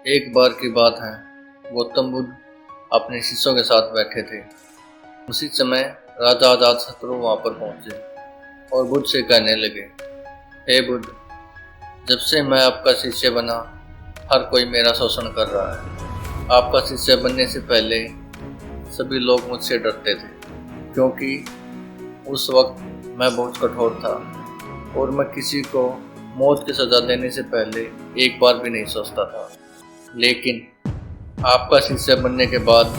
एक बार की बात है, गौतम बुद्ध अपने शिष्यों के साथ बैठे थे। उसी समय राजा अजातशत्रु वहां पर पहुंचे और बुद्ध से कहने लगे, हे बुद्ध, जब से मैं आपका शिष्य बना, हर कोई मेरा शोषण कर रहा है। आपका शिष्य बनने से पहले सभी लोग मुझसे डरते थे, क्योंकि उस वक्त मैं बहुत कठोर था और मैं किसी को मौत की सज़ा देने से पहले एक बार भी नहीं सोचता था। लेकिन आपका शिष्य बनने के बाद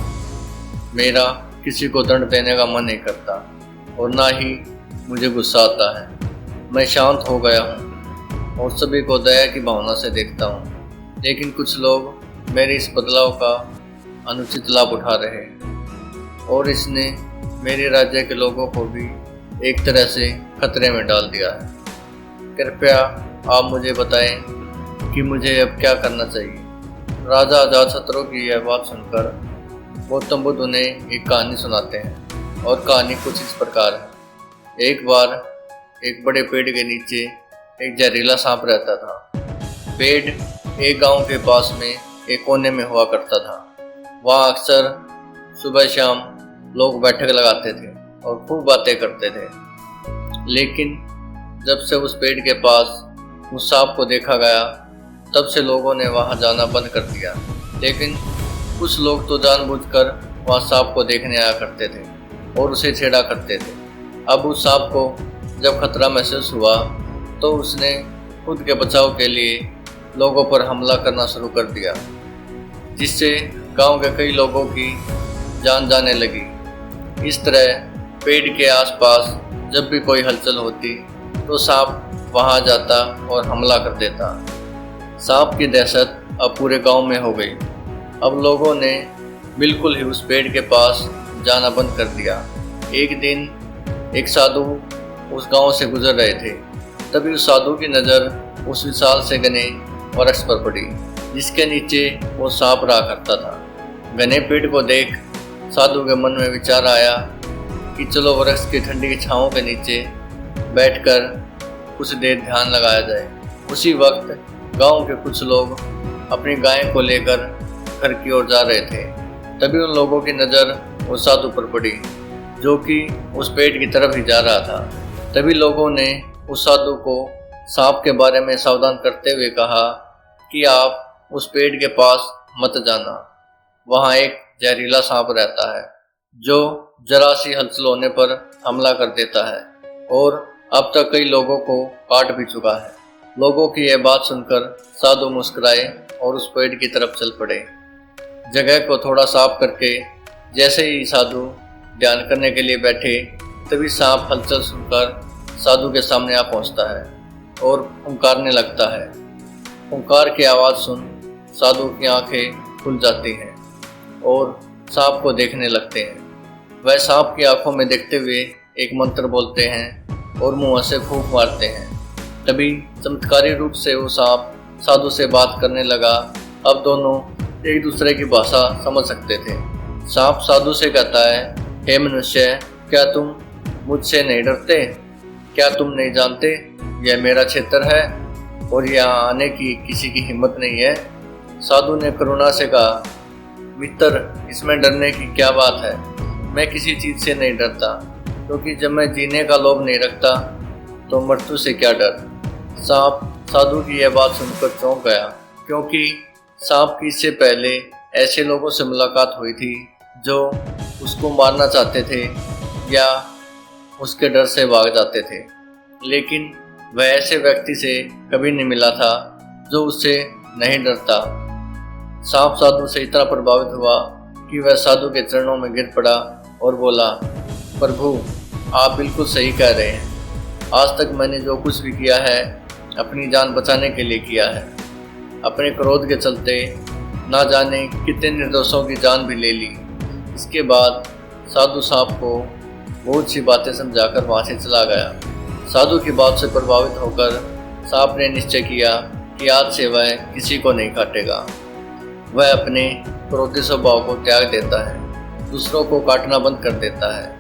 मेरा किसी को दंड देने का मन नहीं करता और ना ही मुझे गुस्सा आता है। मैं शांत हो गया हूँ और सभी को दया की भावना से देखता हूँ। लेकिन कुछ लोग मेरे इस बदलाव का अनुचित लाभ उठा रहे हैं और इसने मेरे राज्य के लोगों को भी एक तरह से खतरे में डाल दिया है। कृपया आप मुझे बताएं कि मुझे अब क्या करना चाहिए। राजा अजातशत्रु की यह बात सुनकर गौतम बुद्ध उन्हें एक कहानी सुनाते हैं और कहानी कुछ इस प्रकार है। एक बार एक बड़े पेड़ के नीचे एक जहरीला सांप रहता था। पेड़ एक गांव के पास में एक कोने में हुआ करता था। वहाँ अक्सर सुबह शाम लोग बैठक लगाते थे और खूब बातें करते थे। लेकिन जब से उस पेड़ के पास उस सांप को देखा गया, तब से लोगों ने वहां जाना बंद कर दिया। लेकिन कुछ लोग तो जानबूझकर वहां सांप को देखने आया करते थे और उसे छेड़ा करते थे। अब उस सांप को जब खतरा महसूस हुआ तो उसने खुद के बचाव के लिए लोगों पर हमला करना शुरू कर दिया, जिससे गांव के कई लोगों की जान जाने लगी। इस तरह पेड़ के आसपास जब भी कोई हलचल होती तो सांप वहां जाता और हमला कर देता। सांप की दहशत अब पूरे गांव में हो गई। अब लोगों ने बिल्कुल ही उस पेड़ के पास जाना बंद कर दिया। एक दिन एक साधु उस गांव से गुजर रहे थे। तभी उस साधु की नज़र उस विशाल से घने वृक्ष पर पड़ी, जिसके नीचे वो सांप रहा करता था। घने पेड़ को देख साधु के मन में विचार आया कि चलो वृक्ष की ठंडी छांव के नीचे बैठकर कुछ देर ध्यान लगाया जाए। उसी वक्त गांव के कुछ लोग अपनी गाय को लेकर घर की ओर जा रहे थे। तभी उन लोगों की नज़र उस साधु पर पड़ी, जो कि उस पेड़ की तरफ ही जा रहा था। तभी लोगों ने उस साधु को सांप के बारे में सावधान करते हुए कहा कि आप उस पेड़ के पास मत जाना, वहाँ एक जहरीला सांप रहता है जो जरा सी हलचल होने पर हमला कर देता है और अब तक कई लोगों को काट भी चुका है। लोगों की यह बात सुनकर साधु मुस्कुराए और उस पेड़ की तरफ चल पड़े। जगह को थोड़ा साफ करके जैसे ही साधु ध्यान करने के लिए बैठे, तभी सांप हलचल सुनकर साधु के सामने आ पहुंचता है और फुंकारने लगता है। फुंकार की आवाज़ सुन साधु की आंखें खुल जाती हैं और सांप को देखने लगते हैं। वह सांप की आंखों में देखते हुए एक मंत्र बोलते हैं और मुंह से फूंक मारते हैं। तभी चमत्कारी रूप से वो सांप साधु से बात करने लगा। अब दोनों एक दूसरे की भाषा समझ सकते थे। सांप साधु से कहता है, हे मनुष्य, क्या तुम मुझसे नहीं डरते? क्या तुम नहीं जानते यह मेरा क्षेत्र है और यहाँ आने की किसी की हिम्मत नहीं है? साधु ने करुणा से कहा, मित्र, इसमें डरने की क्या बात है? मैं किसी चीज़ से नहीं डरता, क्योंकि जब मैं जीने का लोभ नहीं रखता तो मृत्यु से क्या डर। सांप साधु की यह बात सुनकर चौंक गया, क्योंकि सांप की इससे पहले ऐसे लोगों से मुलाकात हुई थी जो उसको मारना चाहते थे या उसके डर से भाग जाते थे, लेकिन वह ऐसे व्यक्ति से कभी नहीं मिला था जो उससे नहीं डरता। सांप साधु से इतना प्रभावित हुआ कि वह साधु के चरणों में गिर पड़ा और बोला, प्रभु, आप बिल्कुल सही कह रहे हैं। आज तक मैंने जो कुछ भी किया है अपनी जान बचाने के लिए किया है। अपने क्रोध के चलते ना जाने कितने निर्दोषों की जान भी ले ली। इसके बाद साधु सांप को बहुत सी बातें समझाकर वहाँ से चला गया। साधु की बात से प्रभावित होकर सांप ने निश्चय किया कि आज से वह किसी को नहीं काटेगा। वह अपने क्रोधी स्वभाव को त्याग देता है, दूसरों को काटना बंद कर देता है।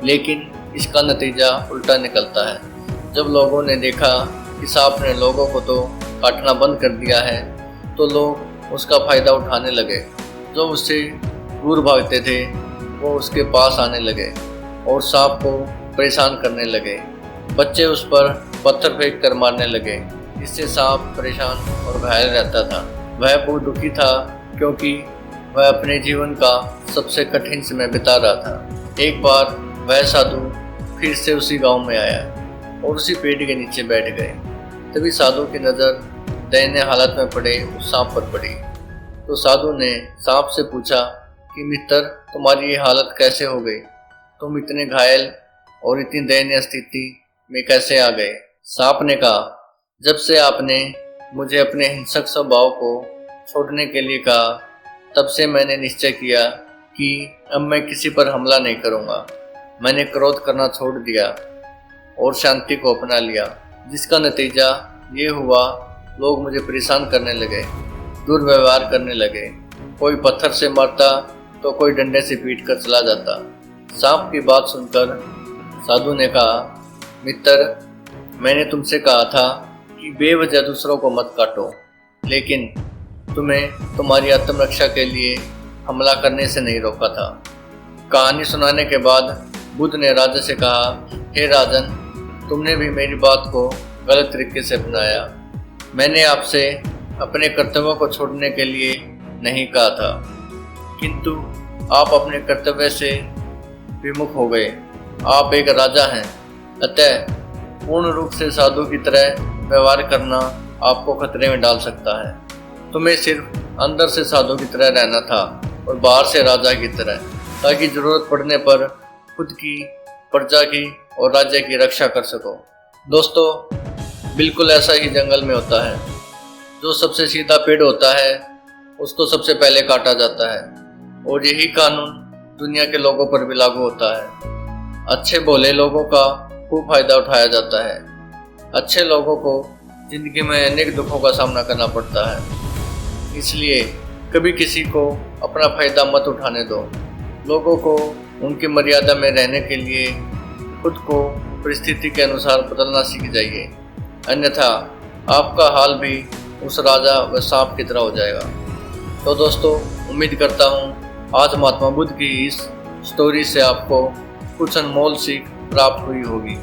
लेकिन इसका नतीजा उल्टा निकलता है। जब लोगों ने देखा कि सांप ने लोगों को तो काटना बंद कर दिया है, तो लोग उसका फायदा उठाने लगे। जो उससे दूर भागते थे वो उसके पास आने लगे और सांप को परेशान करने लगे। बच्चे उस पर पत्थर फेंक कर मारने लगे। इससे सांप परेशान और घायल रहता था। वह बहुत दुखी था क्योंकि वह अपने जीवन का सबसे कठिन समय बिता रहा था। एक बार वह साधु फिर से उसी गांव में आया और उसी पेड़ के नीचे बैठ गए। तभी साधु की नज़र दयनीय हालत में पड़े उस सांप पर पड़ी। तो साधु ने सांप से पूछा कि मित्र, तुम्हारी ये हालत कैसे हो गई? तुम इतने घायल और इतनी दयनीय स्थिति में कैसे आ गए? सांप ने कहा, जब से आपने मुझे अपने हिंसक स्वभाव को छोड़ने के लिए कहा, तब से मैंने निश्चय किया कि अब मैं किसी पर हमला नहीं करूंगा। मैंने क्रोध करना छोड़ दिया और शांति को अपना लिया, जिसका नतीजा ये हुआ, लोग मुझे परेशान करने लगे, दुर्व्यवहार करने लगे। कोई पत्थर से मारता तो कोई डंडे से पीट कर चला जाता। सांप की बात सुनकर साधु ने कहा, मित्र, मैंने तुमसे कहा था कि बेवजह दूसरों को मत काटो, लेकिन तुम्हें तुम्हारी आत्मरक्षा के लिए हमला करने से नहीं रोका था। कहानी सुनाने के बाद बुद्ध ने राजा से कहा, हे राजन, तुमने भी मेरी बात को गलत तरीके से अपनाया। मैंने आपसे अपने कर्तव्यों को छोड़ने के लिए नहीं कहा था, किंतु आप अपने कर्तव्य से विमुख हो गए। आप एक राजा हैं, अतः पूर्ण रूप से साधु की तरह व्यवहार करना आपको खतरे में डाल सकता है। तुम्हें सिर्फ अंदर से साधु की तरह रहना था और बाहर से राजा की तरह, ताकि जरूरत पड़ने पर खुद की, प्रजा की और राज्य की रक्षा कर सको। दोस्तों, बिल्कुल ऐसा ही जंगल में होता है। जो सबसे सीधा पेड़ होता है उसको सबसे पहले काटा जाता है, और यही कानून दुनिया के लोगों पर भी लागू होता है। अच्छे भोले लोगों का खूब फायदा उठाया जाता है। अच्छे लोगों को जिंदगी में अनेक दुखों का सामना करना पड़ता है, इसलिए कभी किसी को अपना फायदा मत उठाने दो। लोगों को उनकी मर्यादा में रहने के लिए खुद को परिस्थिति के अनुसार बदलना सीख जाइए, अन्यथा आपका हाल भी उस राजा व सांप की तरह हो जाएगा। तो दोस्तों, उम्मीद करता हूँ आज महात्मा बुद्ध की इस स्टोरी से आपको कुछ अनमोल सीख प्राप्त हुई होगी।